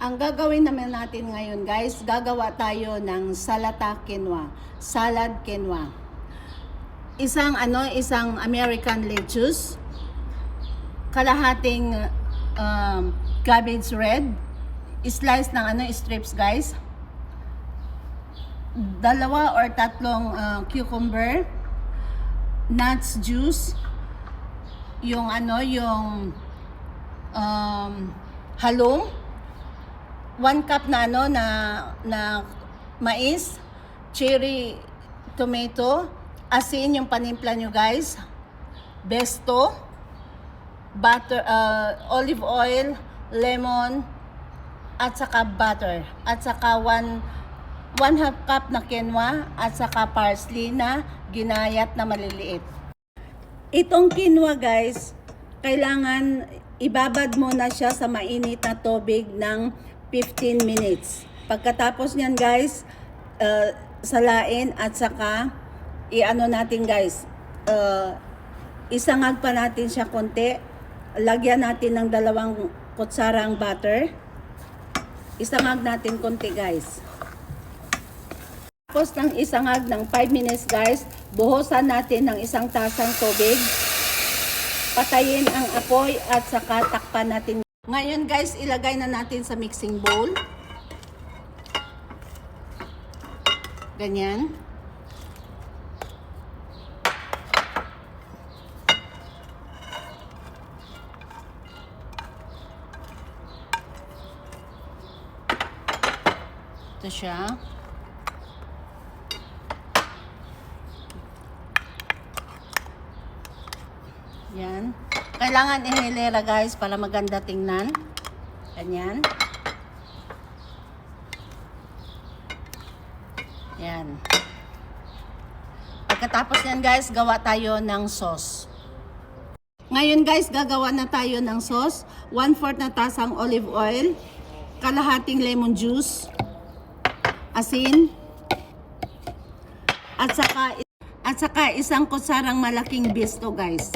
Ang gagawin naman natin ngayon guys, gagawa tayo ng salata quinoa, salad quinoa. Isang American lettuce, kalahating cabbage red, slice ng strips guys. 2 or 3 cucumber, nuts juice, yung halong, 1 cup na mais, cherry tomato, asin yung panimpla nyo guys, besto, butter, olive oil, lemon, at saka butter, at saka 1/2 cup na quinoa, at saka parsley na ginayat na maliliit. Itong quinoa guys, kailangan ibabad muna siya sa mainit na tubig ng 15 minutes. Pagkatapos niyan guys, salain at saka natin guys, isangag pa natin siya konti. Lagyan natin ng 2 kutsarang butter. Isangag natin konti guys. Tapos ng isangag ng 5 minutes guys, buhusan natin ng 1 tasang tubig. Patayin ang apoy at saka takpan natin. Ngayon guys, ilagay na natin sa mixing bowl. Ganyan. Ito siya. Yan. Kailangan ihilera guys para maganda tingnan. Ganyan. Yan. Pagkatapos yan guys, gawa tayo ng sauce. Ngayon guys, gagawa na tayo ng sauce. 1/4 na tasang olive oil, kalahating lemon juice, asin, at saka 1 kutsarang malaking pesto guys.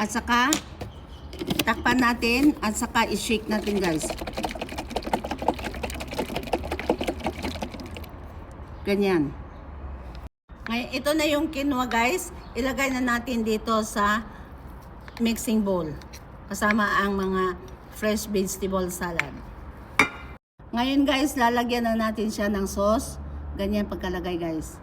At saka takpan natin at saka i-shake natin guys. Ganyan. Ngayon, ito na yung quinoa guys. Ilagay na natin dito sa mixing bowl. Kasama ang mga fresh vegetable salad. Ngayon guys, lalagyan na natin siya ng sauce. Ganyan pagkalagay guys.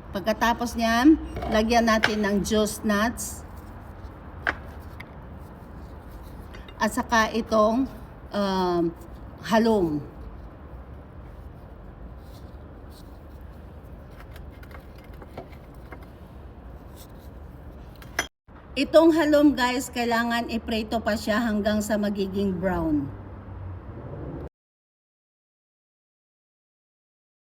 Pagkatapos niyan, lagyan natin ng juice nuts. At saka itong halong. Itong halong guys, kailangan iprito pa siya hanggang sa magiging brown.